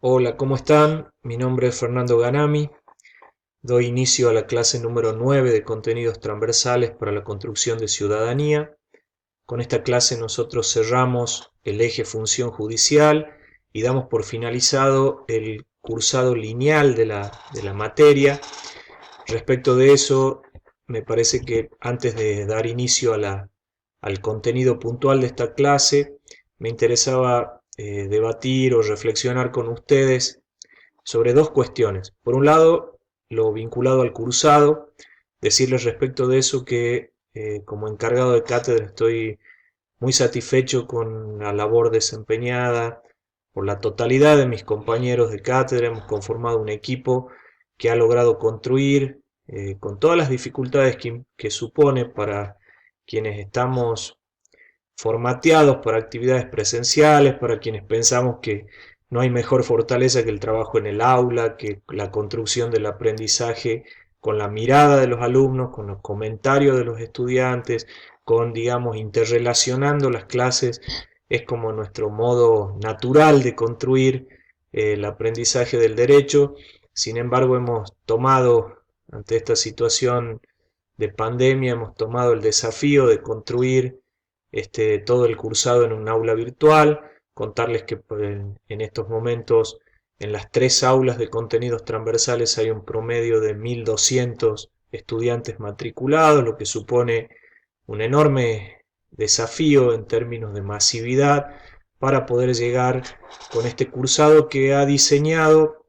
Hola, ¿cómo están? Mi nombre es Fernando Ganami. Doy inicio a la clase número 9 de contenidos transversales para la construcción de ciudadanía. Con esta clase nosotros cerramos el eje función judicial y damos por finalizado el cursado lineal de la materia. Respecto de eso, me parece que antes de dar inicio al contenido puntual de esta clase, me interesaba debatir o reflexionar con ustedes sobre dos cuestiones. Por un lado, lo vinculado al cursado, decirles respecto de eso que como encargado de cátedra estoy muy satisfecho con la labor desempeñada por la totalidad de mis compañeros de cátedra. Hemos conformado un equipo que ha logrado construir, con todas las dificultades que supone para quienes estamos formateados para actividades presenciales, para quienes pensamos que no hay mejor fortaleza que el trabajo en el aula, que la construcción del aprendizaje con la mirada de los alumnos, con los comentarios de los estudiantes, con, digamos, interrelacionando las clases, es como nuestro modo natural de construir el aprendizaje del derecho. Sin embargo, hemos tomado, ante esta situación de pandemia, hemos tomado el desafío de construir todo el cursado en un aula virtual. Contarles que en estos momentos en las tres aulas de contenidos transversales hay un promedio de 1.200 estudiantes matriculados, lo que supone un enorme desafío en términos de masividad para poder llegar con este cursado que ha diseñado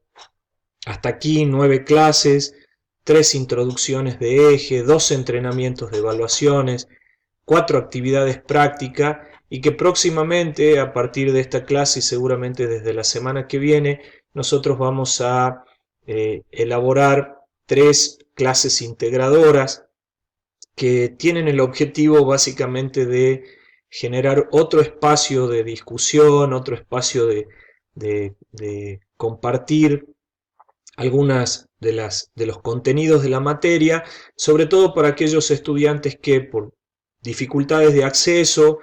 hasta aquí 9 clases, 3 introducciones de eje, 2 entrenamientos de evaluaciones, 4 actividades prácticas y que próximamente, a partir de esta clase y seguramente desde la semana que viene, nosotros vamos a elaborar 3 clases integradoras que tienen el objetivo básicamente de generar otro espacio de discusión, otro espacio de compartir algunas de los contenidos de la materia, sobre todo para aquellos estudiantes que por dificultades de acceso,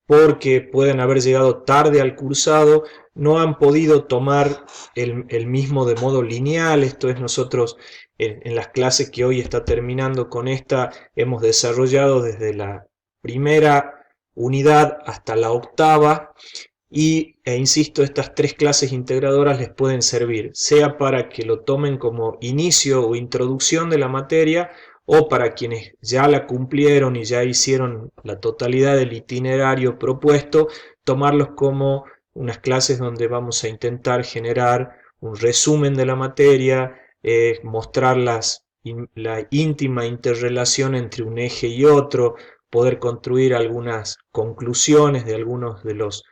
porque pueden haber llegado tarde al cursado, no han podido tomar el mismo de modo lineal. Esto es, nosotros en las clases que hoy está terminando con esta, hemos desarrollado desde la primera unidad hasta la octava insisto, estas 3 clases integradoras les pueden servir, sea para que lo tomen como inicio o introducción de la materia, o para quienes ya la cumplieron y ya hicieron la totalidad del itinerario propuesto, tomarlos como unas clases donde vamos a intentar generar un resumen de la materia, mostrar la íntima interrelación entre un eje y otro, poder construir algunas conclusiones de algunos de los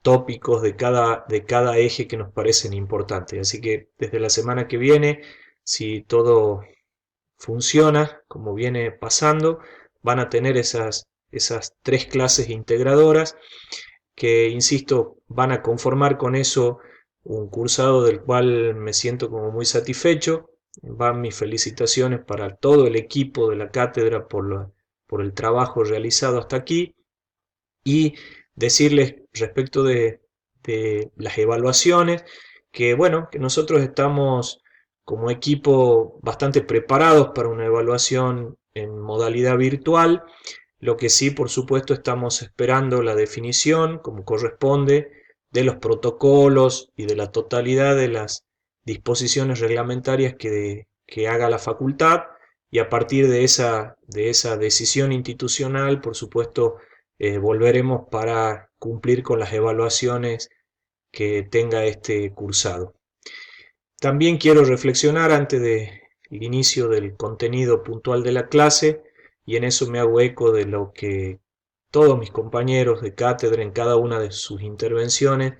tópicos de cada eje que nos parecen importantes. Así que desde la semana que viene, si todo funciona como viene pasando, van a tener esas 3 clases integradoras que, insisto, van a conformar con eso un cursado del cual me siento como muy satisfecho. Van mis felicitaciones para todo el equipo de la cátedra por el trabajo realizado hasta aquí, y decirles respecto de las evaluaciones que, bueno, que nosotros estamos como equipo bastante preparados para una evaluación en modalidad virtual. Lo que sí, por supuesto, estamos esperando la definición, como corresponde, de los protocolos y de la totalidad de las disposiciones reglamentarias que haga la facultad, y a partir de esa decisión institucional, por supuesto, volveremos para cumplir con las evaluaciones que tenga este cursado. También quiero reflexionar antes del inicio del contenido puntual de la clase, y en eso me hago eco de lo que todos mis compañeros de cátedra en cada una de sus intervenciones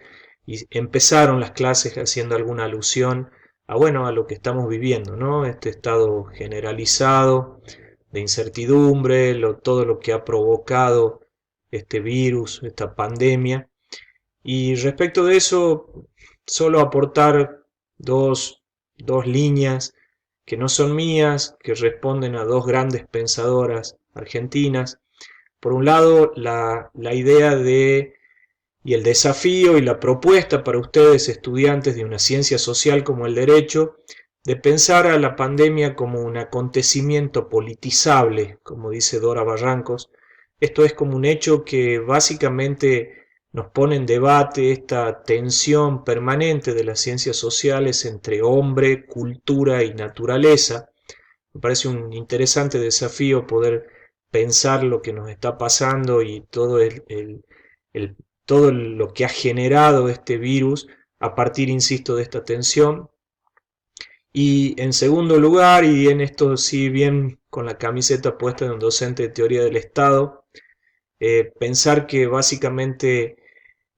y empezaron las clases haciendo alguna alusión a, bueno, a lo que estamos viviendo, ¿no? Este estado generalizado de incertidumbre, todo lo que ha provocado este virus, esta pandemia. Y respecto de eso, solo aportar dos líneas que no son mías, que responden a dos grandes pensadoras argentinas. Por un lado, la idea de Y el desafío y la propuesta para ustedes, estudiantes de una ciencia social como el derecho, de pensar a la pandemia como un acontecimiento politizable, como dice Dora Barrancos. Esto es como un hecho que básicamente nos pone en debate esta tensión permanente de las ciencias sociales entre hombre, cultura y naturaleza. Me parece un interesante desafío poder pensar lo que nos está pasando y el- todo lo que ha generado este virus a partir, insisto, de esta tensión. Y en segundo lugar, y en esto sí bien con la camiseta puesta de un docente de teoría del Estado, pensar que básicamente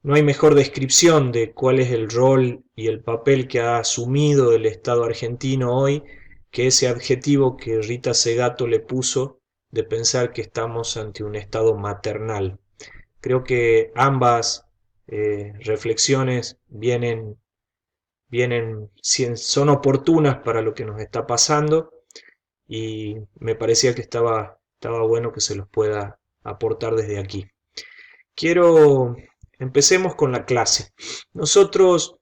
no hay mejor descripción de cuál es el rol y el papel que ha asumido el Estado argentino hoy que ese adjetivo que Rita Segato le puso de pensar que estamos ante un Estado maternal. Creo que ambas reflexiones son oportunas para lo que nos está pasando y me parecía que estaba bueno que se los pueda aportar desde aquí. Empecemos con la clase. Nosotros,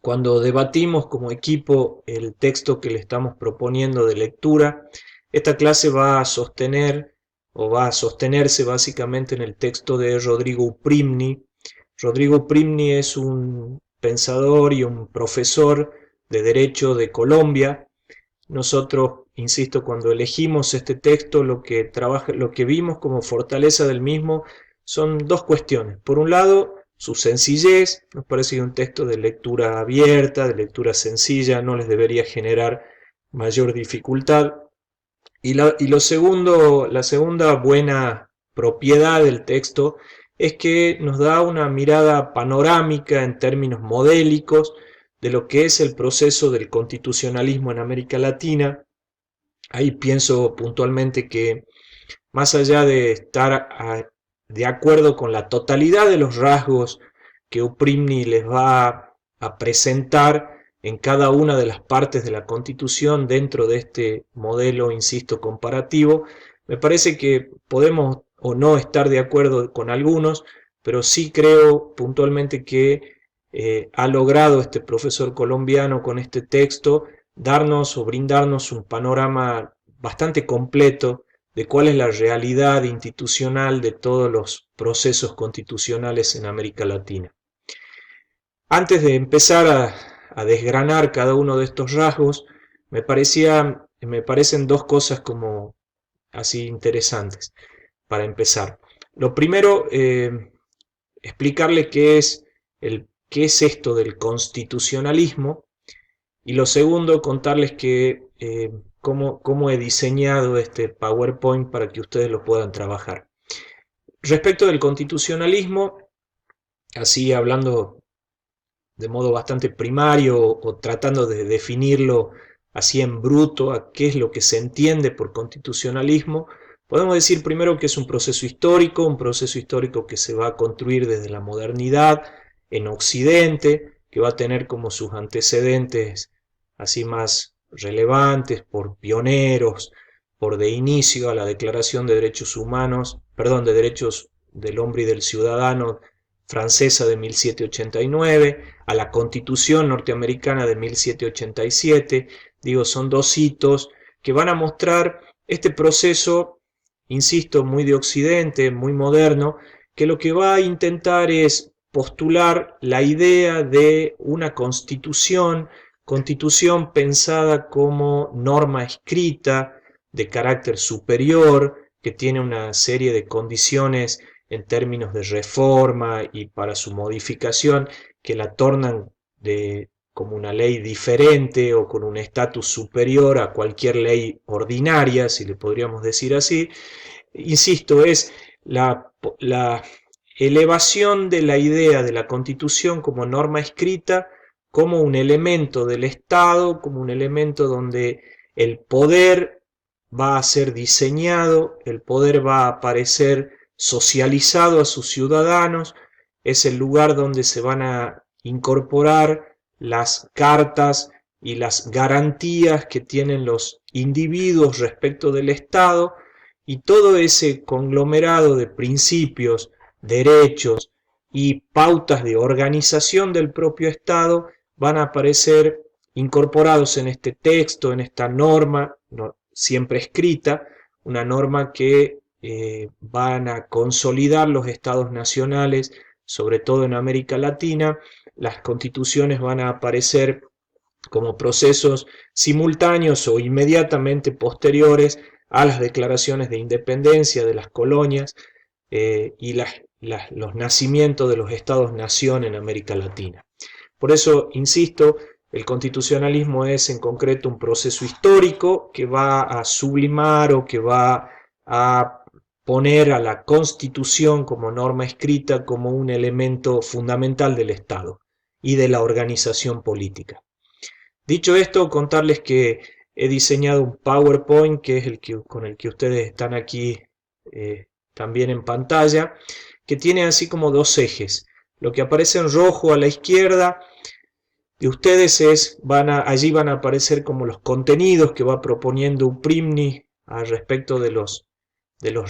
cuando debatimos como equipo el texto que le estamos proponiendo de lectura, esta clase va a sostener o va a sostenerse básicamente en el texto de Rodrigo Uprimni. Rodrigo Uprimni es un pensador y un profesor de Derecho de Colombia. Nosotros, insisto, cuando elegimos este texto, lo que vimos como fortaleza del mismo son dos cuestiones. Por un lado, su sencillez, nos parece que un texto de lectura abierta, de lectura sencilla, no les debería generar mayor dificultad. La segunda buena propiedad del texto es que nos da una mirada panorámica en términos modélicos de lo que es el proceso del constitucionalismo en América Latina. Ahí pienso puntualmente que más allá de de acuerdo con la totalidad de los rasgos que Uprimni les va a presentar en cada una de las partes de la Constitución dentro de este modelo, insisto, comparativo, me parece que podemos o no estar de acuerdo con algunos, pero sí creo puntualmente que ha logrado este profesor colombiano con este texto darnos o brindarnos un panorama bastante completo de cuál es la realidad institucional de todos los procesos constitucionales en América Latina. Antes de empezar a desgranar cada uno de estos rasgos, me parecen dos cosas como así interesantes para empezar. Lo primero, explicarle qué es esto del constitucionalismo y lo segundo, contarles cómo he diseñado este PowerPoint para que ustedes lo puedan trabajar. Respecto del constitucionalismo, así hablando de modo bastante primario o tratando de definirlo así en bruto, a qué es lo que se entiende por constitucionalismo, podemos decir primero que es un proceso histórico que se va a construir desde la modernidad en Occidente, que va a tener como sus antecedentes así más relevantes por pioneros, por de inicio a la Declaración de Derechos Humanos, perdón, de Derechos del Hombre y del Ciudadano francesa de 1789, a la Constitución norteamericana de 1787, digo, son dos hitos que van a mostrar este proceso, insisto, muy de Occidente, muy moderno, que lo que va a intentar es postular la idea de una constitución pensada como norma escrita de carácter superior, que tiene una serie de condiciones en términos de reforma y para su modificación que la tornan como una ley diferente o con un estatus superior a cualquier ley ordinaria, si le podríamos decir así. Insisto, es la elevación de la idea de la Constitución como norma escrita, como un elemento del Estado, como un elemento donde el poder va a ser diseñado, el poder va a aparecer socializado a sus ciudadanos, es el lugar donde se van a incorporar las cartas y las garantías que tienen los individuos respecto del Estado y todo ese conglomerado de principios, derechos y pautas de organización del propio Estado van a aparecer incorporados en este texto, en esta norma, no, siempre escrita, una norma que van a consolidar los estados nacionales, sobre todo en América Latina. Las constituciones van a aparecer como procesos simultáneos o inmediatamente posteriores a las declaraciones de independencia de las colonias y los nacimientos de los estados-nación en América Latina. Por eso, insisto, el constitucionalismo es en concreto un proceso histórico que va a sublimar o que va a poner a la Constitución como norma escrita como un elemento fundamental del Estado y de la organización política. Dicho esto, contarles que he diseñado un PowerPoint que es con el que ustedes están aquí también en pantalla, que tiene así como dos ejes. Lo que aparece en rojo a la izquierda de ustedes allí van a aparecer como los contenidos que va proponiendo UPRIMNI al respecto de los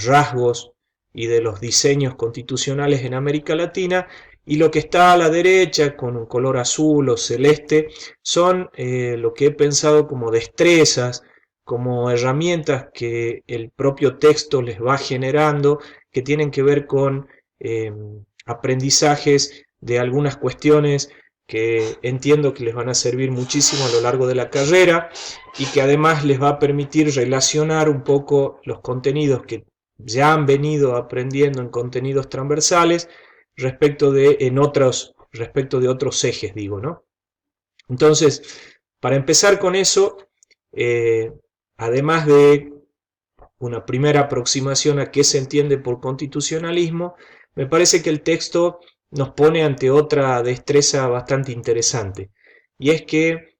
rasgos y de los diseños constitucionales en América Latina, y lo que está a la derecha con un color azul o celeste son lo que he pensado como destrezas, como herramientas que el propio texto les va generando, que tienen que ver con aprendizajes de algunas cuestiones que entiendo que les van a servir muchísimo a lo largo de la carrera y que además les va a permitir relacionar un poco los contenidos que ya han venido aprendiendo en contenidos transversales respecto de otros ejes, digo, ¿no? Entonces, para empezar con eso, además de una primera aproximación a qué se entiende por constitucionalismo, me parece que el texto nos pone ante otra destreza bastante interesante, y es que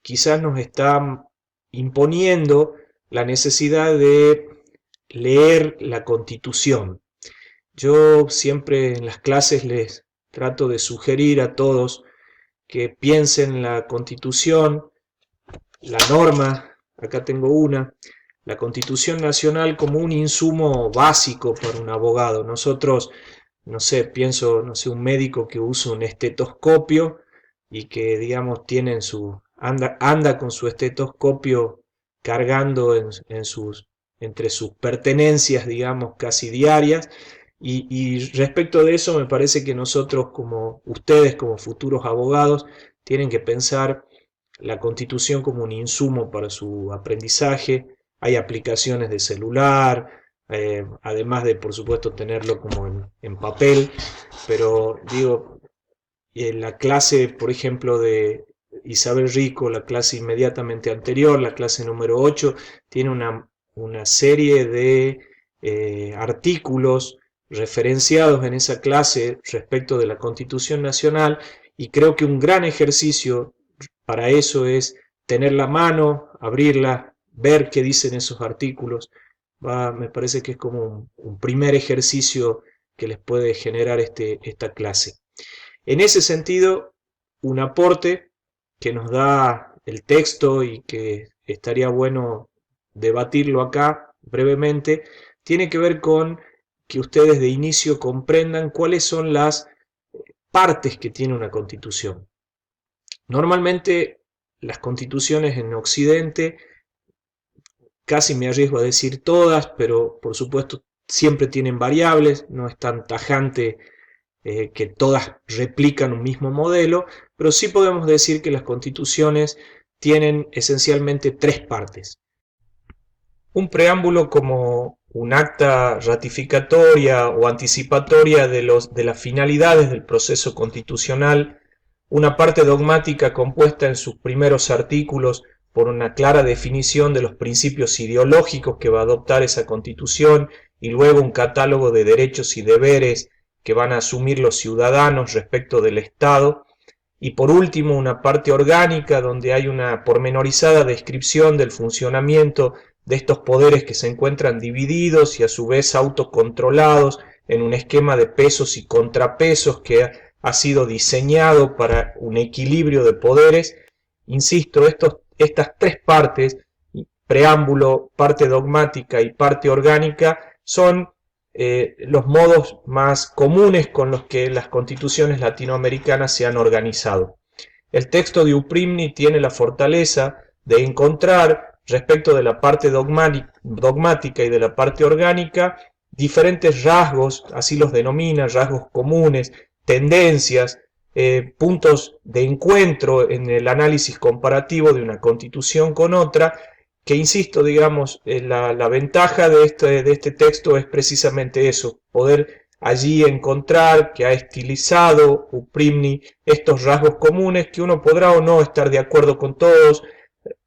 quizás nos está imponiendo la necesidad de leer la Constitución. Yo siempre en las clases les trato de sugerir a todos que piensen la Constitución, la norma, acá tengo una, la Constitución Nacional como un insumo básico para un abogado. Nosotros, no sé, pienso, no sé, un médico que usa un estetoscopio y que, digamos, anda con su estetoscopio cargando entre sus pertenencias, digamos, casi diarias. Y respecto de eso, me parece que nosotros, como ustedes, como futuros abogados, tienen que pensar la Constitución como un insumo para su aprendizaje. Hay aplicaciones de celular, además de, por supuesto, tenerlo como en papel, pero digo, en la clase, por ejemplo, de Isabel Rico, la clase inmediatamente anterior, la clase número 8, tiene una serie de artículos referenciados en esa clase respecto de la Constitución Nacional, y creo que un gran ejercicio para eso es tener la mano, abrirla, ver qué dicen esos artículos. Me parece que es como un primer ejercicio que les puede generar esta clase. En ese sentido, un aporte que nos da el texto y que estaría bueno debatirlo acá brevemente, tiene que ver con que ustedes de inicio comprendan cuáles son las partes que tiene una constitución. Normalmente las constituciones en Occidente, casi me arriesgo a decir todas, pero por supuesto siempre tienen variables, no es tan tajante que todas replican un mismo modelo, pero sí podemos decir que las constituciones tienen esencialmente tres partes. Un preámbulo como un acta ratificatoria o anticipatoria de las finalidades del proceso constitucional, una parte dogmática compuesta en sus primeros artículos por una clara definición de los principios ideológicos que va a adoptar esa constitución, y luego un catálogo de derechos y deberes que van a asumir los ciudadanos respecto del Estado, y por último una parte orgánica donde hay una pormenorizada descripción del funcionamiento de estos poderes que se encuentran divididos y a su vez autocontrolados en un esquema de pesos y contrapesos que ha sido diseñado para un equilibrio de poderes. Insisto, estas tres partes, preámbulo, parte dogmática y parte orgánica, son los modos más comunes con los que las constituciones latinoamericanas se han organizado. El texto de Uprimni tiene la fortaleza de encontrar, respecto de la parte dogmática y de la parte orgánica, diferentes rasgos, así los denomina, rasgos comunes, tendencias, puntos de encuentro en el análisis comparativo de una constitución con otra, que insisto, digamos, la ventaja de este texto es precisamente eso, poder allí encontrar que ha estilizado Uprimni estos rasgos comunes que uno podrá o no estar de acuerdo con todos.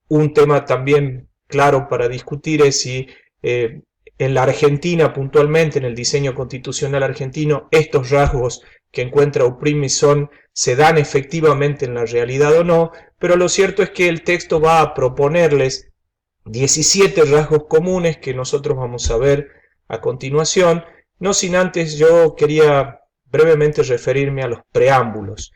Un tema también claro para discutir es si en la Argentina puntualmente, en el diseño constitucional argentino, estos rasgos que encuentra Uprimni se dan efectivamente en la realidad o no, pero lo cierto es que el texto va a proponerles 17 rasgos comunes que nosotros vamos a ver a continuación, no sin antes yo quería brevemente referirme a los preámbulos.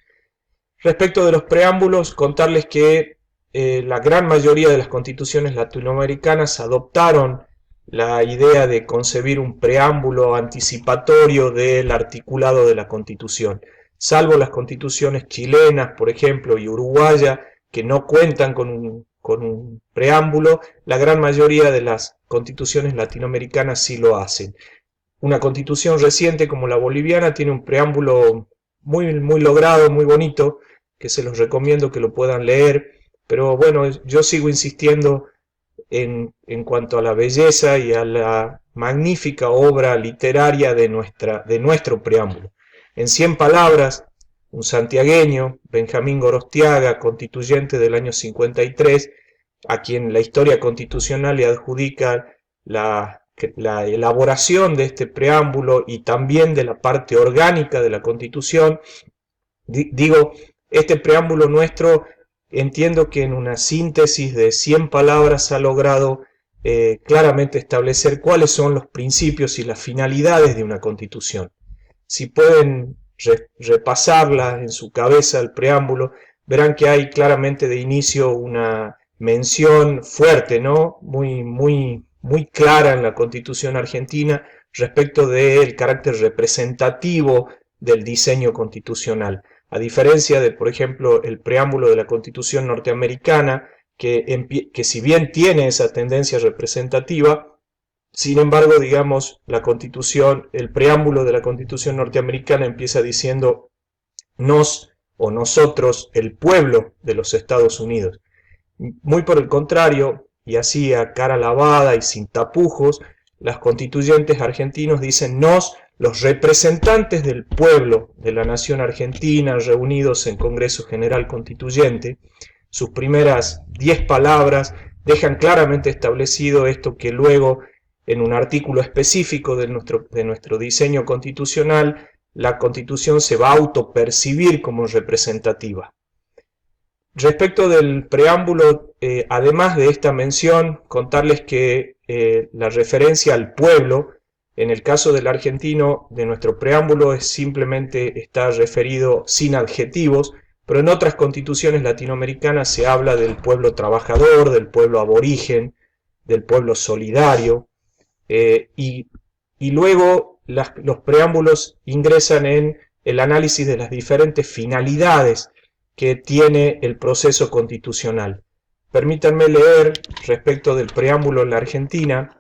Respecto de los preámbulos, contarles que la gran mayoría de las constituciones latinoamericanas adoptaron la idea de concebir un preámbulo anticipatorio del articulado de la Constitución, salvo las constituciones chilenas, por ejemplo, y uruguaya, que no cuentan con un preámbulo. La gran mayoría de las constituciones latinoamericanas sí lo hacen. Una constitución reciente como la boliviana tiene un preámbulo muy logrado, muy bonito, que se los recomiendo que lo puedan leer, pero bueno, yo sigo insistiendo en cuanto a la belleza y a la magnífica obra literaria de nuestro preámbulo. En 100 palabras, un santiagueño, Benjamín Gorostiaga, constituyente del año 53, a quien la historia constitucional le adjudica la elaboración de este preámbulo y también de la parte orgánica de la Constitución. Digo, este preámbulo nuestro, entiendo que en una síntesis de 100 palabras ha logrado claramente establecer cuáles son los principios y las finalidades de una Constitución. Si pueden repasarla en su cabeza el preámbulo, verán que hay claramente de inicio una mención fuerte, ¿no? Muy clara en la Constitución argentina respecto del carácter representativo del diseño constitucional. A diferencia de, por ejemplo, el preámbulo de la Constitución norteamericana, que si bien tiene esa tendencia representativa, sin embargo, digamos, el preámbulo de la Constitución norteamericana empieza diciendo nos o nosotros, el pueblo de los Estados Unidos. Muy por el contrario, y así a cara lavada y sin tapujos, las constituyentes argentinos dicen nos, los representantes del pueblo de la nación argentina reunidos en Congreso General Constituyente. Sus primeras 10 palabras dejan claramente establecido esto que luego, en un artículo específico de nuestro diseño constitucional, la Constitución se va a autopercibir como representativa. Respecto del preámbulo, además de esta mención, contarles que la referencia al pueblo, en el caso del argentino, de nuestro preámbulo, simplemente está referido sin adjetivos, pero en otras constituciones latinoamericanas se habla del pueblo trabajador, del pueblo aborigen, del pueblo solidario, y luego los preámbulos ingresan en el análisis de las diferentes finalidades que tiene el proceso constitucional. Permítanme leer respecto del preámbulo en la Argentina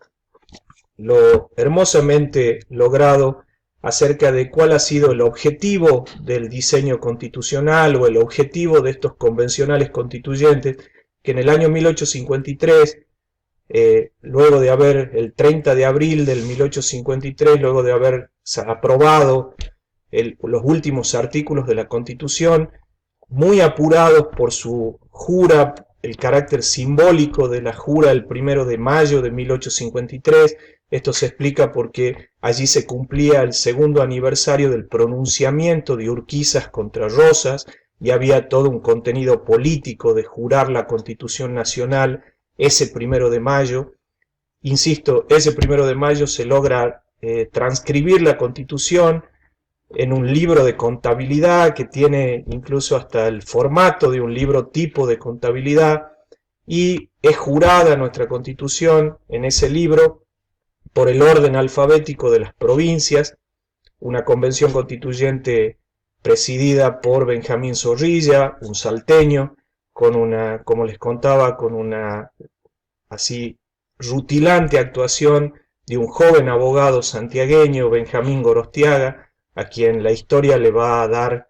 lo hermosamente logrado acerca de cuál ha sido el objetivo del diseño constitucional o el objetivo de estos convencionales constituyentes que en el año 1853, luego de haber, el 30 de abril del 1853, luego de haber aprobado los últimos artículos de la Constitución, muy apurados por su jura, el carácter simbólico de la jura el 1 de mayo de 1853, esto se explica porque allí se cumplía el segundo aniversario del pronunciamiento de Urquizas contra Rosas y había todo un contenido político de jurar la Constitución Nacional ese 1 de mayo. Insisto, ese 1 de mayo se logra transcribir la Constitución en un libro de contabilidad que tiene incluso hasta el formato de un libro tipo de contabilidad, y es jurada nuestra Constitución en ese libro por el orden alfabético de las provincias, una convención constituyente presidida por Benjamín Zorrilla, un salteño, con una, como les contaba, con una así rutilante actuación de un joven abogado santiagueño, Benjamín Gorostiaga, a quien la historia le va a dar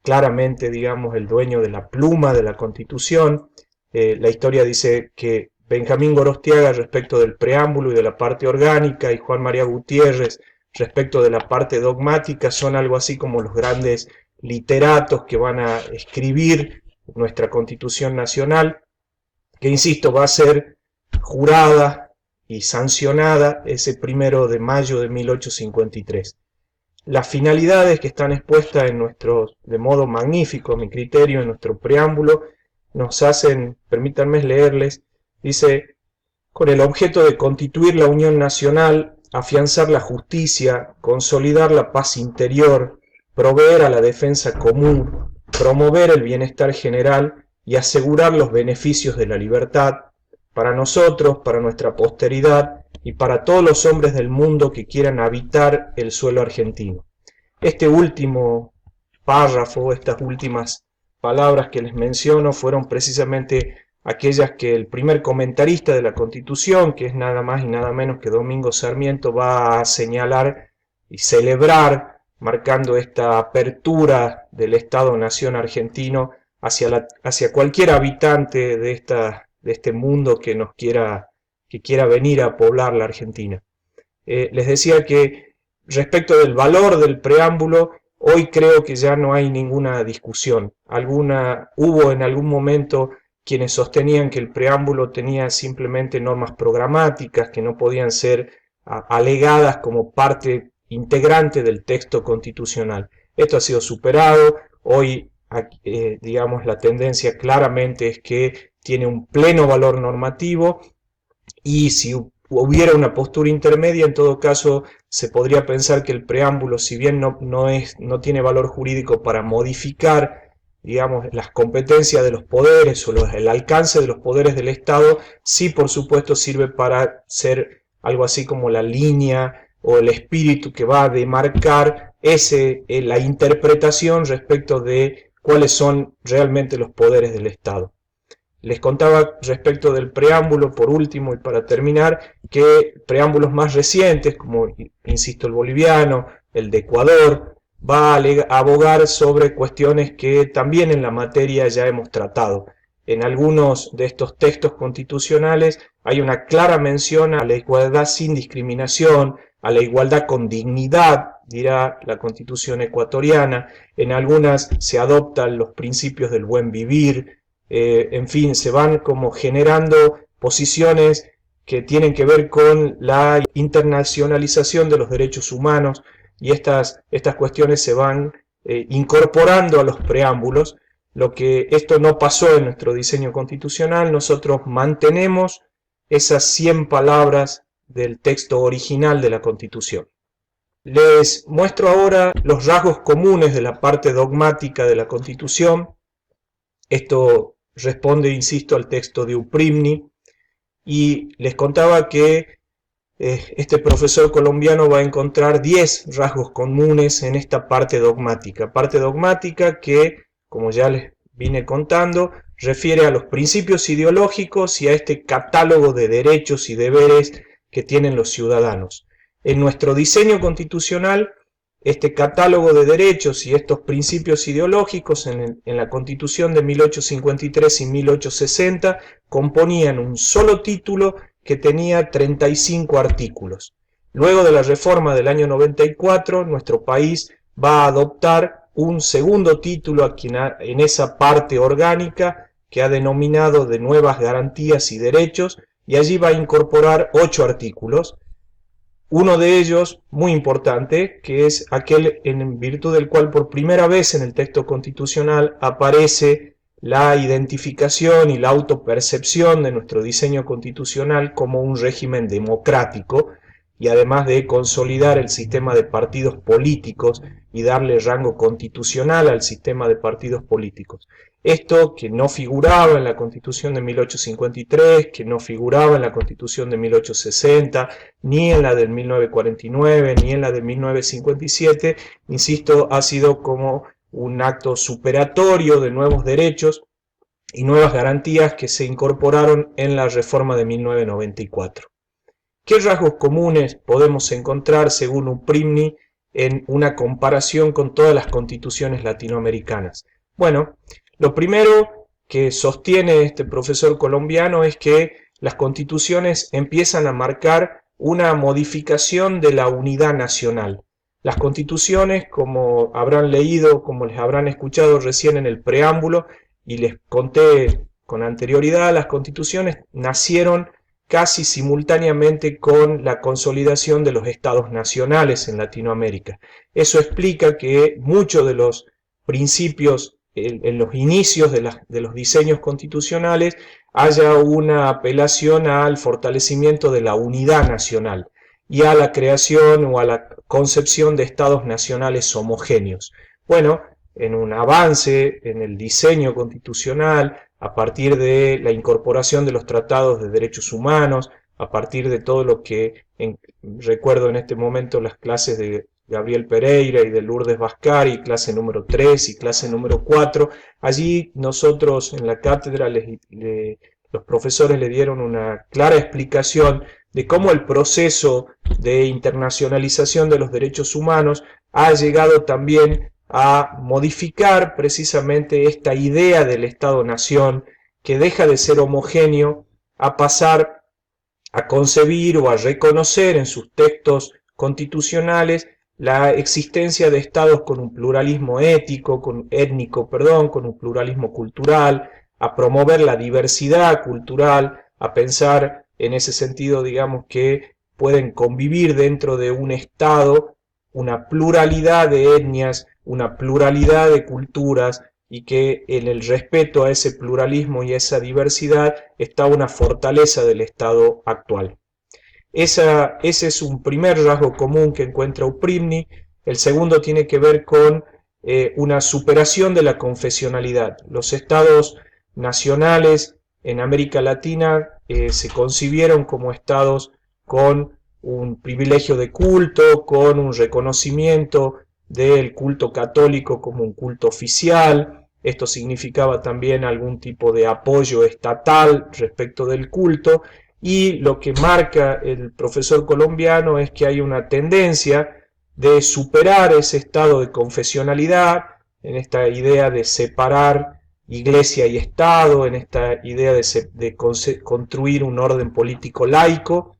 claramente, digamos, el dueño de la pluma de la Constitución. La historia dice que Benjamín Gorostiaga respecto del preámbulo y de la parte orgánica, y Juan María Gutiérrez respecto de la parte dogmática, son algo así como los grandes literatos que van a escribir nuestra Constitución Nacional, que insisto, va a ser jurada y sancionada ese 1 de mayo de 1853. Las finalidades que están expuestas en de modo magnífico, a mi criterio, en nuestro preámbulo, nos hacen, permítanme leerles, dice, con el objeto de constituir la unión nacional, afianzar la justicia, consolidar la paz interior, proveer a la defensa común, promover el bienestar general y asegurar los beneficios de la libertad, para nosotros, para nuestra posteridad y para todos los hombres del mundo que quieran habitar el suelo argentino. Este último párrafo, estas últimas palabras que les menciono, fueron precisamente aquellas que el primer comentarista de la Constitución, que es nada más y nada menos que Domingo Sarmiento, va a señalar y celebrar, marcando esta apertura del Estado-Nación argentino hacia cualquier habitante de este mundo que quiera venir a poblar la Argentina. Les decía que respecto del valor del preámbulo, hoy creo que ya no hay ninguna discusión. Hubo en algún momento quienes sostenían que el preámbulo tenía simplemente normas programáticas que no podían ser alegadas como parte integrante del texto constitucional. Esto ha sido superado. Hoy, digamos, la tendencia claramente es que tiene un pleno valor normativo, y si hubiera una postura intermedia, en todo caso se podría pensar que el preámbulo, si bien no tiene valor jurídico para modificar, digamos, las competencias de los poderes o el alcance de los poderes del Estado, sí, por supuesto, sirve para ser algo así como la línea o el espíritu que va a demarcar la interpretación respecto de cuáles son realmente los poderes del Estado. Les contaba respecto del preámbulo, por último y para terminar, que preámbulos más recientes, como insisto el boliviano, el de Ecuador, va a abogar sobre cuestiones que también en la materia ya hemos tratado. En algunos de estos textos constitucionales hay una clara mención a la igualdad sin discriminación, a la igualdad con dignidad, dirá la Constitución ecuatoriana. En algunas se adoptan los principios del buen vivir. En fin, se van como generando posiciones que tienen que ver con la internacionalización de los derechos humanos, y estas cuestiones se van incorporando a los preámbulos. Lo que esto no pasó en nuestro diseño constitucional, nosotros mantenemos esas 100 palabras del texto original de la Constitución. Les muestro ahora los rasgos comunes de la parte dogmática de la Constitución. Esto responde, insisto, al texto de Uprimni, y les contaba que este profesor colombiano va a encontrar 10 rasgos comunes en esta parte dogmática que, como ya les vine contando, refiere a los principios ideológicos y a este catálogo de derechos y deberes que tienen los ciudadanos. En nuestro diseño constitucional, este catálogo de derechos y estos principios ideológicos en la Constitución de 1853 y 1860 componían un solo título que tenía 35 artículos. Luego de la reforma del año 94, nuestro país va a adoptar un segundo título en esa parte orgánica que ha denominado de nuevas garantías y derechos, y allí va a incorporar 8 artículos. Uno de ellos, muy importante, que es aquel en virtud del cual por primera vez en el texto constitucional aparece la identificación y la autopercepción de nuestro diseño constitucional como un régimen democrático, y además de consolidar el sistema de partidos políticos y darle rango constitucional al sistema de partidos políticos. Esto que no figuraba en la Constitución de 1853, que no figuraba en la Constitución de 1860, ni en la de 1949, ni en la de 1957, insisto, ha sido como un acto superatorio de nuevos derechos y nuevas garantías que se incorporaron en la reforma de 1994. ¿Qué rasgos comunes podemos encontrar, según Uprimni, en una comparación con todas las constituciones latinoamericanas? Bueno, lo primero que sostiene este profesor colombiano es que las constituciones empiezan a marcar una modificación de la unidad nacional. Las constituciones, como habrán leído, como les habrán escuchado recién en el preámbulo, y les conté con anterioridad, las constituciones nacieron casi simultáneamente con la consolidación de los estados nacionales en Latinoamérica. Eso explica que muchos de los principios en los inicios de los diseños constitucionales haya una apelación al fortalecimiento de la unidad nacional y a la creación o a la concepción de estados nacionales homogéneos. Bueno, en un avance en el diseño constitucional, a partir de la incorporación de los tratados de derechos humanos, a partir de todo lo que recuerdo en este momento las clases de Gabriel Pereira y de Lourdes Vascari, clase número 3 y clase número 4, allí nosotros en la cátedra los profesores le dieron una clara explicación de cómo el proceso de internacionalización de los derechos humanos ha llegado también a modificar precisamente esta idea del Estado-Nación que deja de ser homogéneo a pasar a concebir o a reconocer en sus textos constitucionales la existencia de estados con un pluralismo étnico, con un pluralismo cultural, a promover la diversidad cultural, a pensar en ese sentido, digamos, que pueden convivir dentro de un estado una pluralidad de etnias, una pluralidad de culturas, y que en el respeto a ese pluralismo y a esa diversidad está una fortaleza del Estado actual. Ese es un primer rasgo común que encuentra Uprimni. El segundo tiene que ver con una superación de la confesionalidad. Los estados nacionales en América Latina se concibieron como estados con un privilegio de culto, con un reconocimiento del culto católico como un culto oficial. Esto significaba también algún tipo de apoyo estatal respecto del culto, y lo que marca el profesor colombiano es que hay una tendencia de superar ese estado de confesionalidad, en esta idea de separar iglesia y Estado, en esta idea de construir un orden político laico.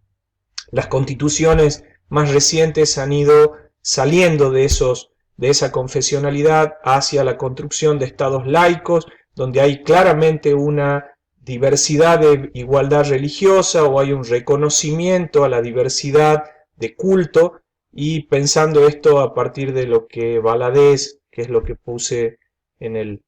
Las constituciones más recientes han ido saliendo de esa confesionalidad hacia la construcción de estados laicos, donde hay claramente una diversidad de igualdad religiosa o hay un reconocimiento a la diversidad de culto, y pensando esto a partir de lo que Valadez, que es lo que puse en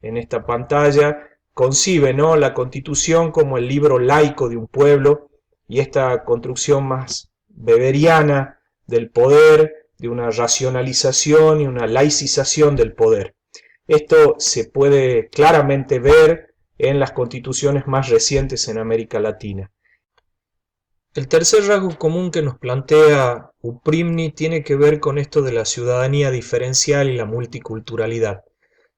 esta pantalla, concibe, ¿no?, la Constitución como el libro laico de un pueblo, y esta construcción más weberiana del poder, de una racionalización y una laicización del poder. Esto se puede claramente ver en las constituciones más recientes en América Latina. El tercer rasgo común que nos plantea Uprimni tiene que ver con esto de la ciudadanía diferencial y la multiculturalidad.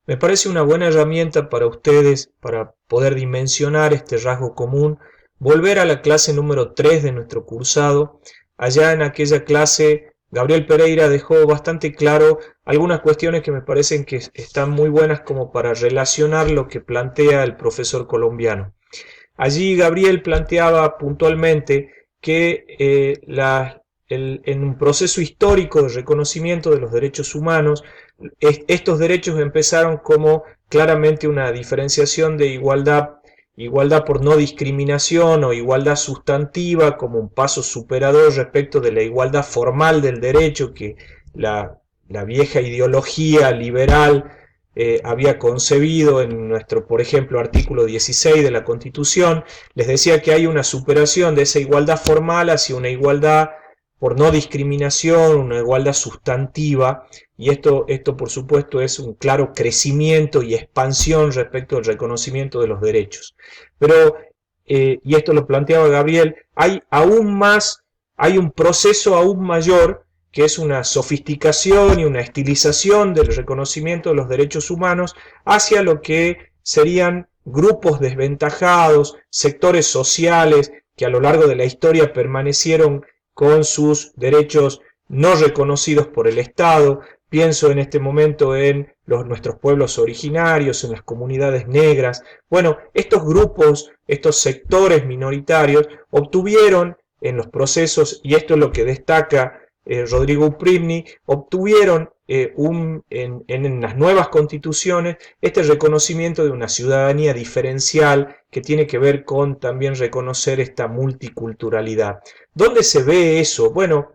Me parece una buena herramienta para ustedes, para poder dimensionar este rasgo común, volver a la clase número 3 de nuestro cursado. Allá en aquella clase Gabriel Pereira dejó bastante claro algunas cuestiones que me parecen que están muy buenas como para relacionar lo que plantea el profesor colombiano. Allí Gabriel planteaba puntualmente que en un proceso histórico de reconocimiento de los derechos humanos, estos derechos empezaron como claramente una diferenciación de igualdad por no discriminación o igualdad sustantiva como un paso superador respecto de la igualdad formal del derecho que la vieja ideología liberal había concebido en nuestro, por ejemplo, artículo 16 de la Constitución. Les decía que hay una superación de esa igualdad formal hacia una igualdad por no discriminación, una igualdad sustantiva, y esto por supuesto es un claro crecimiento y expansión respecto al reconocimiento de los derechos. Pero, y esto lo planteaba Gabriel, hay un proceso aún mayor, que es una sofisticación y una estilización del reconocimiento de los derechos humanos hacia lo que serían grupos desventajados, sectores sociales que a lo largo de la historia permanecieron con sus derechos no reconocidos por el Estado. Pienso en este momento en nuestros pueblos originarios, en las comunidades negras. Bueno, estos grupos, estos sectores minoritarios obtuvieron en los procesos, y esto es lo que destaca Rodrigo Uprivni, obtuvieron en las nuevas constituciones este reconocimiento de una ciudadanía diferencial que tiene que ver con también reconocer esta multiculturalidad. ¿Dónde se ve eso? Bueno,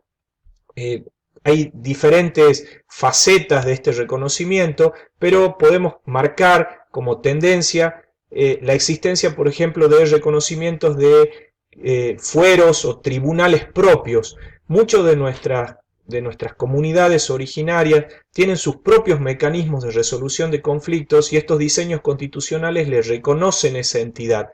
hay diferentes facetas de este reconocimiento, pero podemos marcar como tendencia la existencia, por ejemplo, de reconocimientos de fueros o tribunales propios. Muchos de nuestras comunidades originarias tienen sus propios mecanismos de resolución de conflictos y estos diseños constitucionales les reconocen esa entidad.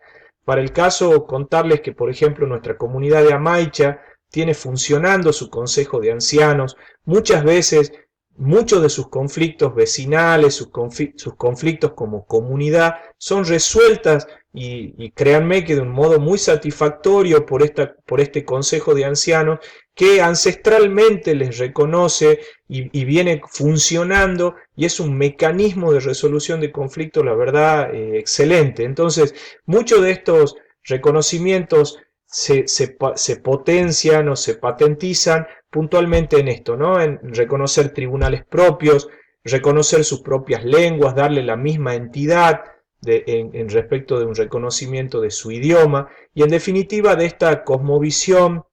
Para el caso, contarles que, por ejemplo, nuestra comunidad de Amaicha tiene funcionando su consejo de ancianos. Muchas veces, muchos de sus conflictos vecinales, sus conflictos como comunidad, son resueltas y créanme que de un modo muy satisfactorio por este consejo de ancianos que ancestralmente les reconoce y viene funcionando, y es un mecanismo de resolución de conflictos, la verdad, excelente. Entonces, muchos de estos reconocimientos se potencian o se patentizan puntualmente en esto, ¿no? En reconocer tribunales propios, reconocer sus propias lenguas, darle la misma entidad en respecto de un reconocimiento de su idioma, y en definitiva de esta cosmovisión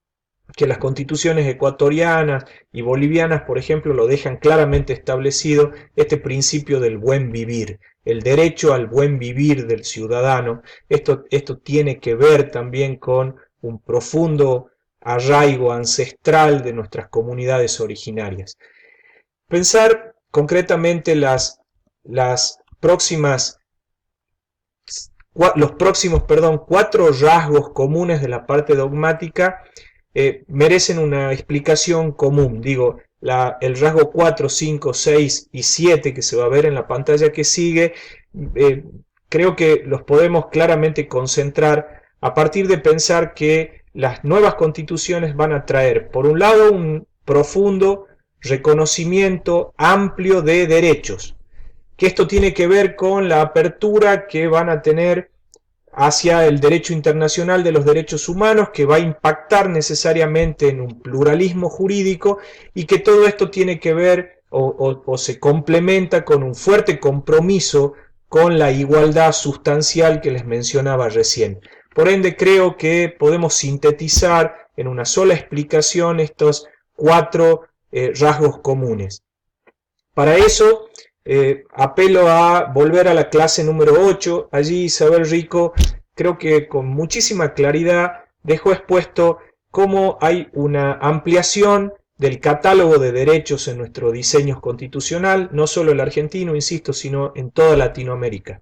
que las constituciones ecuatorianas y bolivianas, por ejemplo, lo dejan claramente establecido, este principio del buen vivir, el derecho al buen vivir del ciudadano. Esto tiene que ver también con un profundo arraigo ancestral de nuestras comunidades originarias. Pensar concretamente los próximos 4 rasgos comunes de la parte dogmática merecen una explicación común. Digo, el rasgo 4, 5, 6 y 7 que se va a ver en la pantalla que sigue, creo que los podemos claramente concentrar a partir de pensar que las nuevas constituciones van a traer, por un lado, un profundo reconocimiento amplio de derechos, que esto tiene que ver con la apertura que van a tener hacia el derecho internacional de los derechos humanos, que va a impactar necesariamente en un pluralismo jurídico, y que todo esto tiene que ver o se complementa con un fuerte compromiso con la igualdad sustancial que les mencionaba recién. Por ende, creo que podemos sintetizar en una sola explicación estos 4 rasgos comunes. Para eso, apelo a volver a la clase número 8. Allí Isabel Rico, creo que con muchísima claridad, dejó expuesto cómo hay una ampliación del catálogo de derechos en nuestro diseño constitucional, no solo el argentino, insisto, sino en toda Latinoamérica.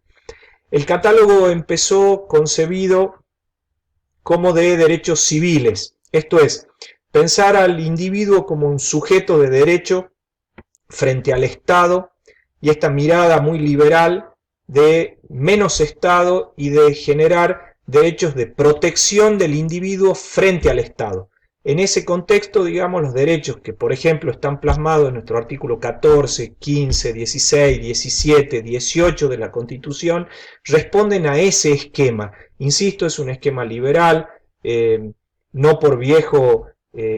El catálogo empezó concebido como de derechos civiles, esto es, pensar al individuo como un sujeto de derecho frente al Estado, y esta mirada muy liberal de menos Estado y de generar derechos de protección del individuo frente al Estado. En ese contexto, digamos, los derechos que, por ejemplo, están plasmados en nuestro artículo 14, 15, 16, 17, 18 de la Constitución, responden a ese esquema. Insisto, es un esquema liberal, no por viejo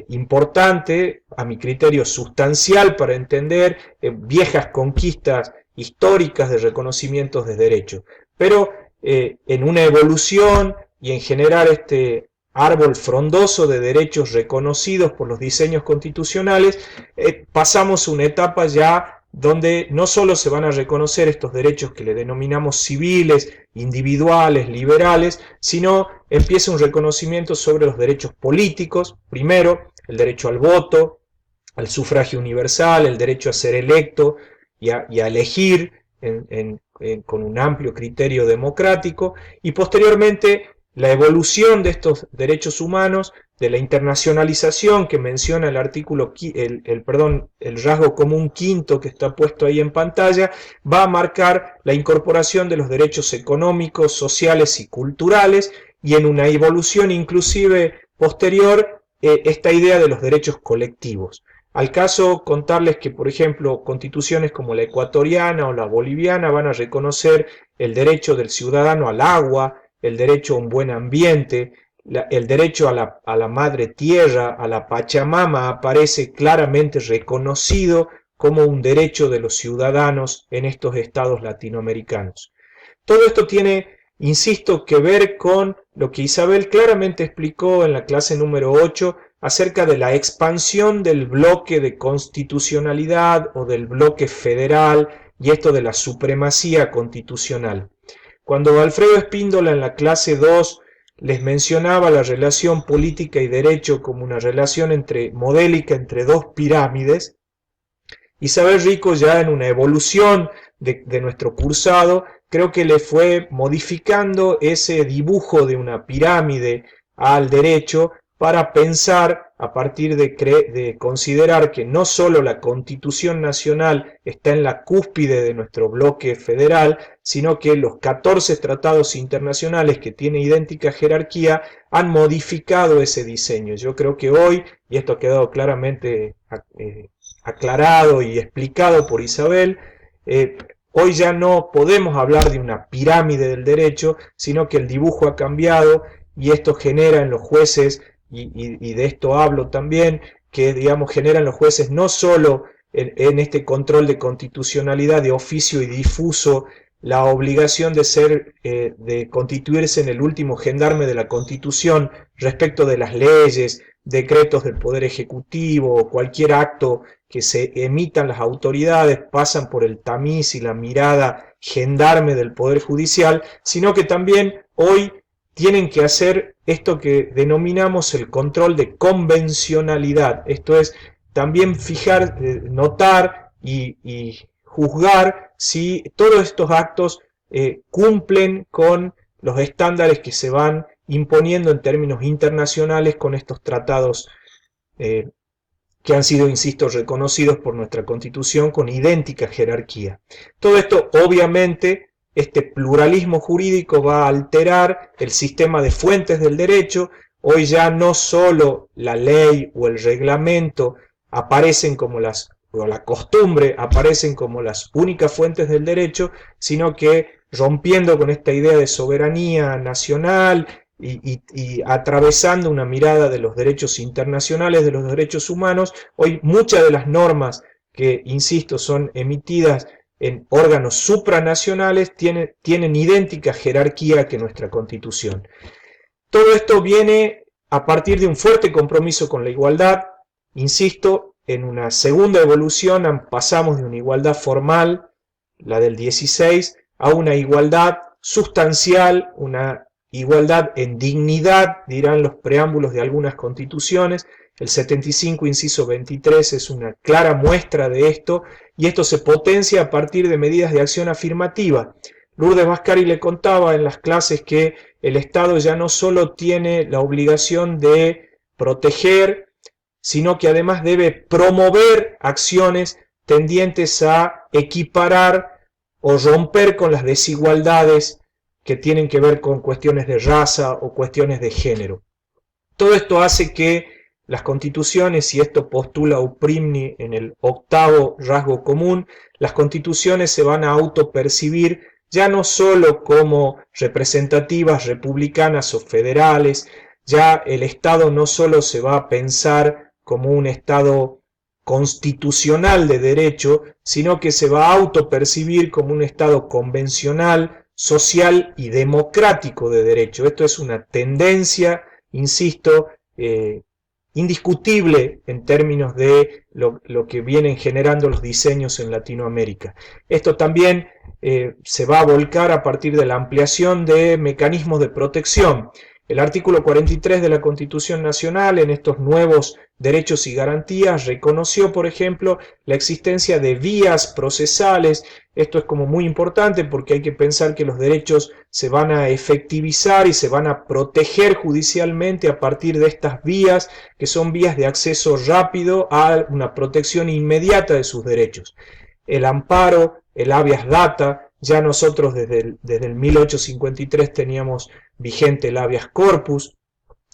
importante, a mi criterio sustancial para entender viejas conquistas históricas de reconocimientos de derechos, pero en una evolución y en generar este árbol frondoso de derechos reconocidos por los diseños constitucionales, pasamos una etapa ya donde no solo se van a reconocer estos derechos que le denominamos civiles, individuales, liberales, sino empieza un reconocimiento sobre los derechos políticos, primero el derecho al voto, al sufragio universal, el derecho a ser electo y a elegir con un amplio criterio democrático, y posteriormente la evolución de estos derechos humanos, de la internacionalización que menciona el artículo, el rasgo común quinto que está puesto ahí en pantalla, va a marcar la incorporación de los derechos económicos, sociales y culturales, y en una evolución inclusive posterior, esta idea de los derechos colectivos. Al caso contarles que, por ejemplo, constituciones como la ecuatoriana o la boliviana van a reconocer el derecho del ciudadano al agua, el derecho a un buen ambiente, el derecho a la madre tierra, a la Pachamama, aparece claramente reconocido como un derecho de los ciudadanos en estos estados latinoamericanos. Todo esto tiene, insisto, que ver con lo que Isabel claramente explicó en la clase número 8 acerca de la expansión del bloque de constitucionalidad o del bloque federal y esto de la supremacía constitucional. Cuando Alfredo Espíndola en la clase 2 les mencionaba la relación política y derecho como una relación modélica entre dos pirámides, Isabel Rico, ya en una evolución de nuestro cursado, creo que le fue modificando ese dibujo de una pirámide al derecho para pensar, a partir de considerar que no solo la Constitución Nacional está en la cúspide de nuestro bloque federal, sino que los 14 tratados internacionales que tienen idéntica jerarquía han modificado ese diseño. Yo creo que hoy, y esto ha quedado claramente aclarado y explicado por Isabel, hoy ya no podemos hablar de una pirámide del derecho, sino que el dibujo ha cambiado y esto genera en los jueces, y de esto hablo también, que digamos generan los jueces no solo en este control de constitucionalidad de oficio y difuso, la obligación de constituirse en el último gendarme de la Constitución respecto de las leyes, decretos del Poder Ejecutivo o cualquier acto que se emitan las autoridades pasan por el tamiz y la mirada gendarme del Poder Judicial, sino que también hoy tienen que hacer esto que denominamos el control de convencionalidad, esto es también fijar, notar y juzgar si todos estos actos cumplen con los estándares que se van imponiendo en términos internacionales con estos tratados que han sido, insisto, reconocidos por nuestra Constitución con idéntica jerarquía. Todo esto, obviamente, este pluralismo jurídico va a alterar el sistema de fuentes del derecho. Hoy ya no solo la ley o el reglamento aparecen como o la costumbre aparecen como las únicas fuentes del derecho, sino que rompiendo con esta idea de soberanía nacional y atravesando una mirada de los derechos internacionales, de los derechos humanos, hoy muchas de las normas que, insisto, son emitidas en órganos supranacionales tienen idéntica jerarquía que nuestra Constitución. Todo esto viene a partir de un fuerte compromiso con la igualdad. Insisto, en una segunda evolución pasamos de una igualdad formal, la del 16, a una igualdad sustancial, una igualdad en dignidad, dirán los preámbulos de algunas constituciones. El 75, inciso 23, es una clara muestra de esto, y esto se potencia a partir de medidas de acción afirmativa. Lourdes Vascari le contaba en las clases que el Estado ya no solo tiene la obligación de proteger, sino que además debe promover acciones tendientes a equiparar o romper con las desigualdades que tienen que ver con cuestiones de raza o cuestiones de género. Todo esto hace que las constituciones, y esto postula Uprimni en el 8º rasgo común, las constituciones se van a autopercibir ya no solo como representativas republicanas o federales, ya el Estado no solo se va a pensar como un Estado constitucional de derecho, sino que se va a autopercibir como un Estado convencional, social y democrático de derecho. Esto es una tendencia, insisto, indiscutible en términos de lo que vienen generando los diseños en Latinoamérica. Esto también se va a volcar a partir de la ampliación de mecanismos de protección. El artículo 43 de la Constitución Nacional, en estos nuevos derechos y garantías, reconoció, por ejemplo, la existencia de vías procesales. Esto es como muy importante porque hay que pensar que los derechos se van a efectivizar y se van a proteger judicialmente a partir de estas vías, que son vías de acceso rápido a una protección inmediata de sus derechos. El amparo, el habeas data, ya nosotros desde el 1853 teníamos vigente el habeas corpus,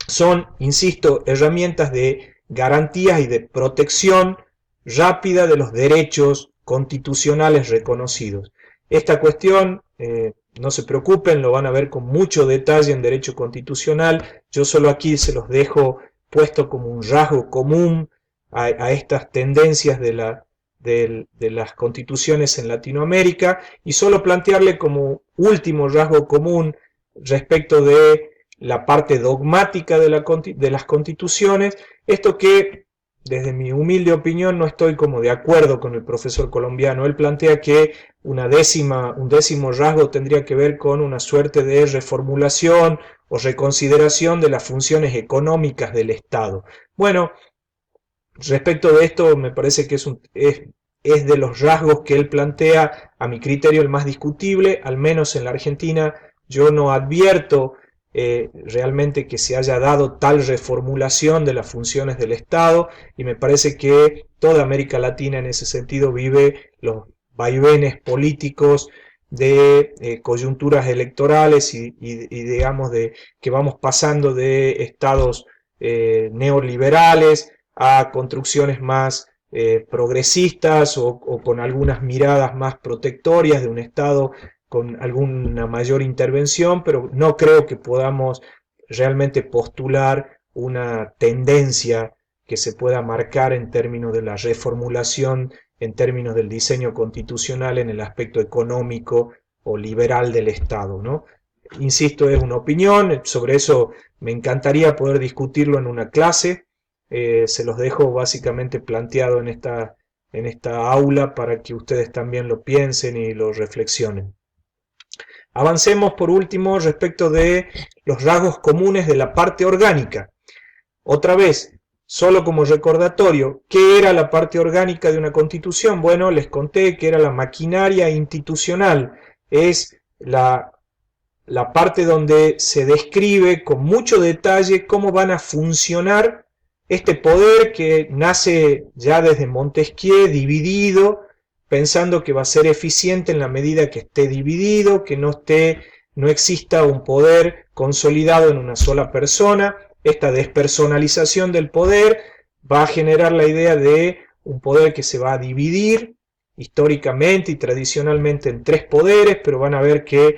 son, insisto, herramientas de garantías y de protección rápida de los derechos constitucionales reconocidos. Esta cuestión, no se preocupen, lo van a ver con mucho detalle en derecho constitucional, yo solo aquí se los dejo puesto como un rasgo común a estas tendencias de las constituciones en Latinoamérica y solo plantearle como último rasgo común respecto de la parte dogmática de las constituciones, esto que desde mi humilde opinión no estoy como de acuerdo con el profesor colombiano. Él plantea que un décimo rasgo tendría que ver con una suerte de reformulación o reconsideración de las funciones económicas del Estado. Bueno, respecto de esto me parece que es de los rasgos que él plantea, a mi criterio, el más discutible, al menos en la Argentina. Yo no advierto realmente que se haya dado tal reformulación de las funciones del Estado y me parece que toda América Latina en ese sentido vive los vaivenes políticos de coyunturas electorales y digamos de que vamos pasando de estados neoliberales a construcciones más progresistas o con algunas miradas más protectorias de un Estado con alguna mayor intervención, pero no creo que podamos realmente postular una tendencia que se pueda marcar en términos de la reformulación, en términos del diseño constitucional en el aspecto económico o liberal del Estado, ¿no? Insisto, es una opinión, sobre eso me encantaría poder discutirlo en una clase, se los dejo básicamente planteado en esta aula para que ustedes también lo piensen y lo reflexionen. Avancemos por último respecto de los rasgos comunes de la parte orgánica. Otra vez, solo como recordatorio, ¿qué era la parte orgánica de una constitución? Bueno, les conté que era la maquinaria institucional, es la parte donde se describe con mucho detalle cómo van a funcionar este poder que nace ya desde Montesquieu, dividido, pensando que va a ser eficiente en la medida que esté dividido, que no exista un poder consolidado en una sola persona. Esta despersonalización del poder va a generar la idea de un poder que se va a dividir históricamente y tradicionalmente en tres poderes, pero van a ver que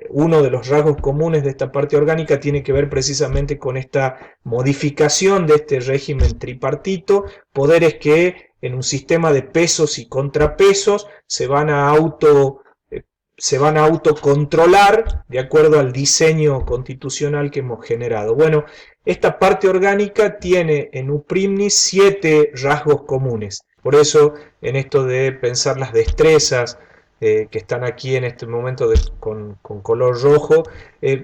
uno de los rasgos comunes de esta parte orgánica tiene que ver precisamente con esta modificación de este régimen tripartito, poderes que en un sistema de pesos y contrapesos se van a autocontrolar de acuerdo al diseño constitucional que hemos generado. Bueno, esta parte orgánica tiene en UPRIMNIS 7 rasgos comunes. Por eso, en esto de pensar las destrezas que están aquí en este momento con color rojo,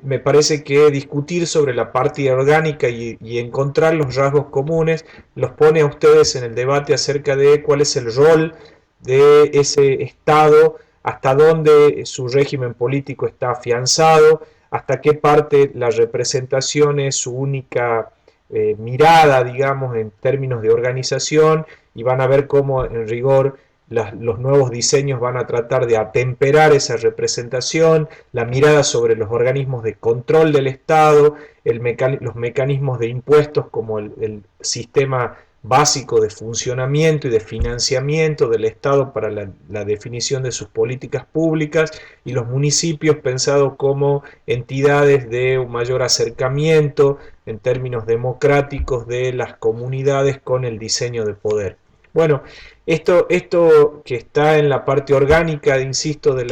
me parece que discutir sobre la parte orgánica y encontrar los rasgos comunes los pone a ustedes en el debate acerca de cuál es el rol de ese Estado, hasta dónde su régimen político está afianzado, hasta qué parte la representación es su única mirada, digamos, en términos de organización, y van a ver cómo en rigor los nuevos diseños van a tratar de atemperar esa representación, la mirada sobre los organismos de control del Estado, los mecanismos de impuestos como el sistema básico de funcionamiento y de financiamiento del Estado para la definición de sus políticas públicas, y los municipios pensados como entidades de un mayor acercamiento en términos democráticos de las comunidades con el diseño de poder. Bueno, esto que está en la parte orgánica, insisto, de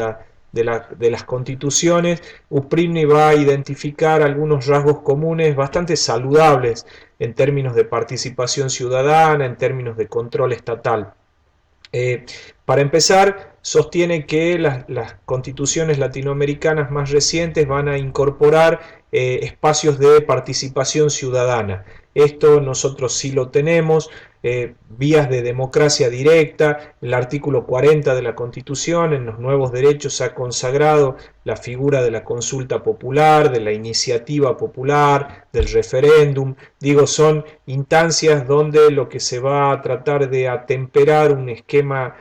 de las constituciones, UPRIMNI va a identificar algunos rasgos comunes bastante saludables en términos de participación ciudadana, en términos de control estatal. Eh, para empezar, sostiene que las constituciones latinoamericanas más recientes van a incorporar espacios de participación ciudadana. Esto nosotros sí lo tenemos, vías de democracia directa. El artículo 40 de la Constitución en los nuevos derechos ha consagrado la figura de la consulta popular, de la iniciativa popular, del referéndum. Digo, son instancias donde lo que se va a tratar de atemperar un esquema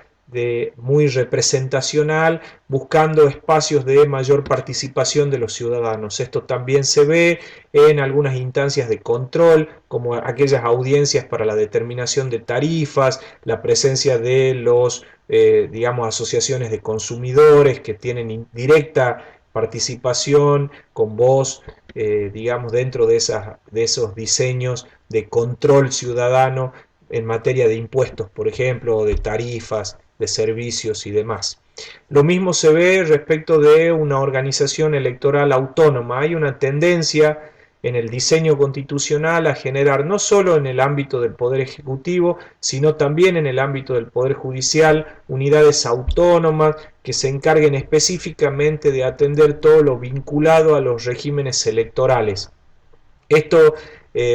muy representacional, buscando espacios de mayor participación de los ciudadanos. Esto también se ve en algunas instancias de control, como aquellas audiencias para la determinación de tarifas, la presencia de los, digamos, asociaciones de consumidores que tienen directa participación con voz, digamos, dentro de esos diseños de control ciudadano en materia de impuestos, por ejemplo, o de tarifas, de servicios y demás. Lo mismo se ve respecto de una organización electoral autónoma. Hay una tendencia en el diseño constitucional a generar, no solo en el ámbito del Poder Ejecutivo, sino también en el ámbito del Poder Judicial, unidades autónomas que se encarguen específicamente de atender todo lo vinculado a los regímenes electorales. Esto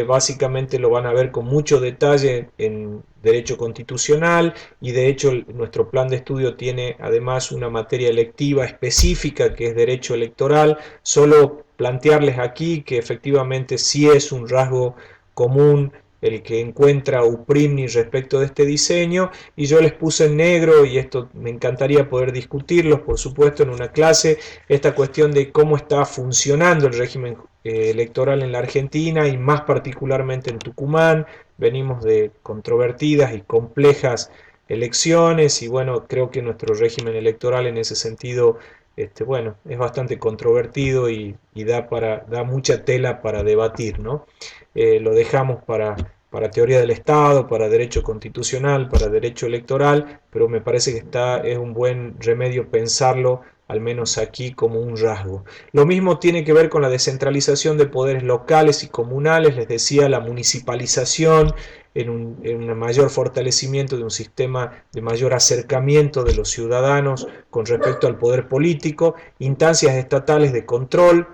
básicamente lo van a ver con mucho detalle en Derecho Constitucional, y de hecho nuestro plan de estudio tiene además una materia electiva específica que es Derecho Electoral. Solo plantearles aquí que efectivamente sí es un rasgo común el que encuentra UPRIMNI respecto de este diseño, y yo les puse en negro, y esto me encantaría poder discutirlos por supuesto en una clase, esta cuestión de cómo está funcionando el régimen electoral en la Argentina y más particularmente en Tucumán. Venimos de controvertidas y complejas elecciones, y bueno, creo que nuestro régimen electoral en ese sentido, bueno, es bastante controvertido y da mucha tela para debatir, ¿no? Lo dejamos para teoría del Estado, para derecho constitucional, para derecho electoral, pero me parece que es un buen remedio pensarlo, al menos aquí, como un rasgo. Lo mismo tiene que ver con la descentralización de poderes locales y comunales, les decía, la municipalización en un mayor fortalecimiento de un sistema de mayor acercamiento de los ciudadanos con respecto al poder político, instancias estatales de control.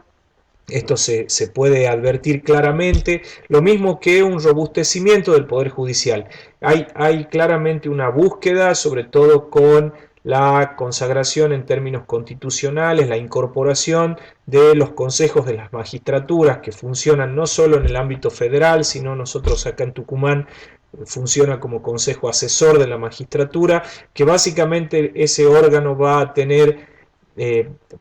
Esto se puede advertir claramente, lo mismo que un robustecimiento del Poder Judicial. Hay claramente una búsqueda, sobre todo con la consagración en términos constitucionales, la incorporación de los consejos de las magistraturas, que funcionan no solo en el ámbito federal, sino nosotros acá en Tucumán funciona como consejo asesor de la magistratura, que básicamente ese órgano va a tener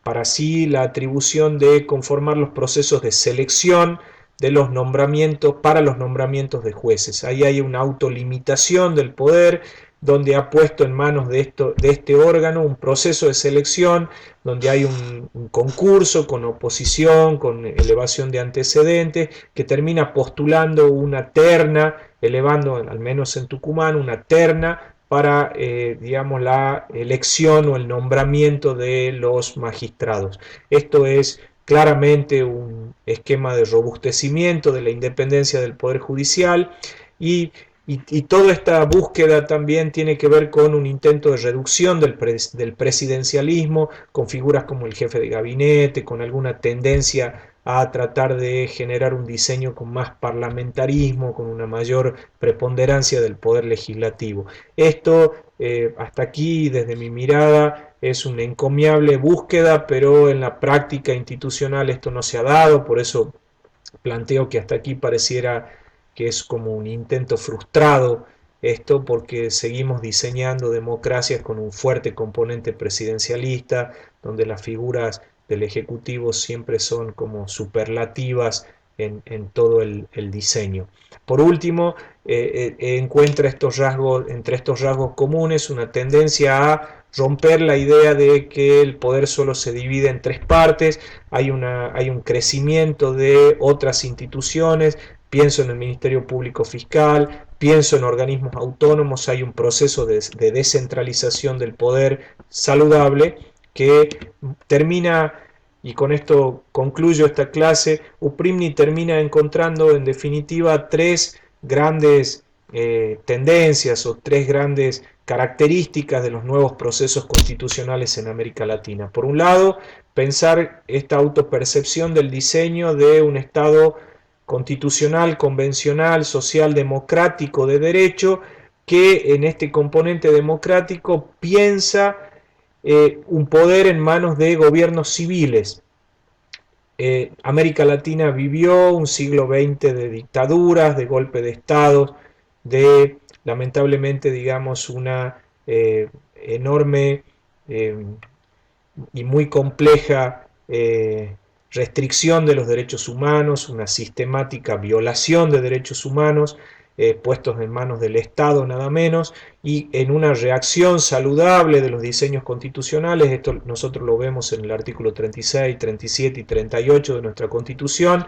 para sí la atribución de conformar los procesos de selección de los nombramientos para los nombramientos de jueces. Ahí hay una autolimitación del poder, donde ha puesto en manos de este órgano un proceso de selección donde hay un concurso con oposición, con elevación de antecedentes, que termina postulando una terna, elevando, al menos en Tucumán, una terna para, digamos, la elección o el nombramiento de los magistrados. Esto es claramente un esquema de robustecimiento de la independencia del Poder Judicial, y toda esta búsqueda también tiene que ver con un intento de reducción del presidencialismo, con figuras como el jefe de gabinete, con alguna tendencia a tratar de generar un diseño con más parlamentarismo, con una mayor preponderancia del poder legislativo. Esto, hasta aquí, desde mi mirada, es una encomiable búsqueda, pero en la práctica institucional esto no se ha dado, por eso planteo que hasta aquí pareciera que es como un intento frustrado esto, porque seguimos diseñando democracias con un fuerte componente presidencialista, donde las figuras del Ejecutivo siempre son como superlativas en todo el diseño. Por último, encuentra entre estos rasgos comunes una tendencia a romper la idea de que el poder solo se divide en tres partes. Hay un crecimiento de otras instituciones, pienso en el Ministerio Público Fiscal, pienso en organismos autónomos. Hay un proceso de descentralización del poder saludable que termina, y con esto concluyo esta clase, Uprimni termina encontrando en definitiva tres grandes tendencias o tres grandes características de los nuevos procesos constitucionales en América Latina. Por un lado, pensar esta autopercepción del diseño de un Estado constitucional, convencional, social, democrático, de derecho, que en este componente democrático piensa un poder en manos de gobiernos civiles. América Latina vivió un siglo XX de dictaduras, de golpe de estados, de lamentablemente, digamos, una enorme eh, y muy compleja restricción de los derechos humanos, una sistemática violación de derechos humanos puestos en manos del Estado nada menos, y en una reacción saludable de los diseños constitucionales, esto nosotros lo vemos en el artículo 36, 37 y 38 de nuestra Constitución,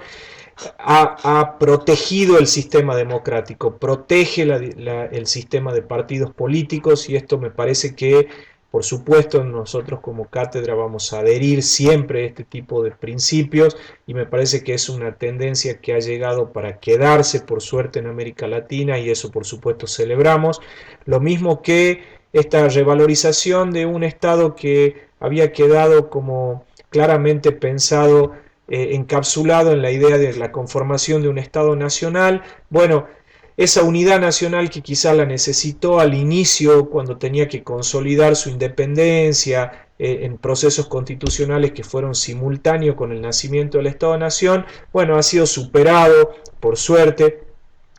ha protegido el sistema democrático, protege el sistema de partidos políticos, y esto me parece que, por supuesto, nosotros como cátedra vamos a adherir siempre a este tipo de principios, y me parece que es una tendencia que ha llegado para quedarse, por suerte, en América Latina, y eso por supuesto celebramos. Lo mismo que esta revalorización de un Estado que había quedado como claramente pensado, encapsulado en la idea de la conformación de un Estado nacional. Bueno, esa unidad nacional que quizá la necesitó al inicio, cuando tenía que consolidar su independencia, en procesos constitucionales que fueron simultáneos con el nacimiento del Estado-Nación, bueno, ha sido superado, por suerte,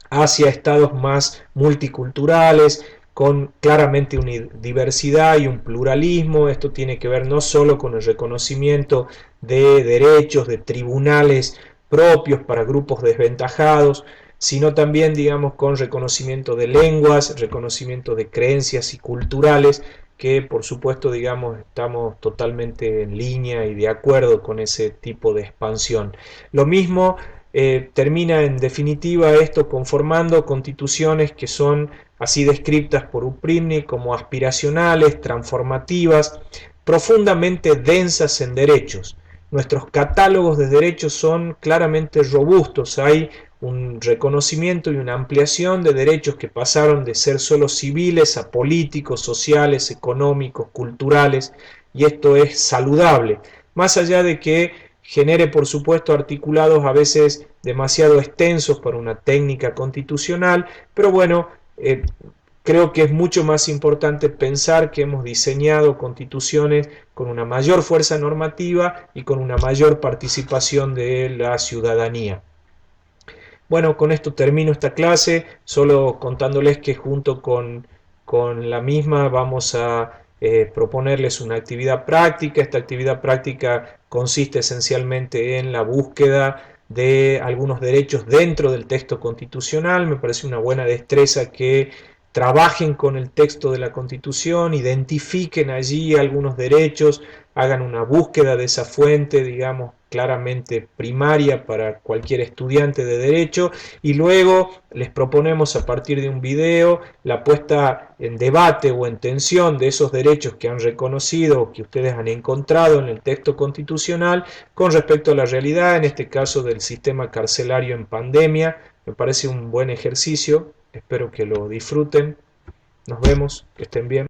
hacia estados más multiculturales, con claramente una diversidad y un pluralismo. Esto tiene que ver no solo con el reconocimiento de derechos, de tribunales propios para grupos desventajados, sino también, digamos, con reconocimiento de lenguas, reconocimiento de creencias y culturales, que por supuesto, digamos, estamos totalmente en línea y de acuerdo con ese tipo de expansión. Lo mismo termina en definitiva esto conformando constituciones que son así descritas por Uprimni como aspiracionales, transformativas, profundamente densas en derechos. Nuestros catálogos de derechos son claramente robustos, hay un reconocimiento y una ampliación de derechos que pasaron de ser solo civiles a políticos, sociales, económicos, culturales, y esto es saludable, más allá de que genere, por supuesto, articulados a veces demasiado extensos para una técnica constitucional, pero bueno, creo que es mucho más importante pensar que hemos diseñado constituciones con una mayor fuerza normativa y con una mayor participación de la ciudadanía. Bueno, con esto termino esta clase, solo contándoles que junto con la misma vamos a proponerles una actividad práctica. Esta actividad práctica consiste esencialmente en la búsqueda de algunos derechos dentro del texto constitucional. Me parece una buena destreza que trabajen con el texto de la Constitución, identifiquen allí algunos derechos, hagan una búsqueda de esa fuente, digamos, claramente primaria para cualquier estudiante de derecho, y luego les proponemos a partir de un video la puesta en debate o en tensión de esos derechos que han reconocido o que ustedes han encontrado en el texto constitucional con respecto a la realidad, en este caso del sistema carcelario en pandemia. Me parece un buen ejercicio, espero que lo disfruten. Nos vemos, que estén bien.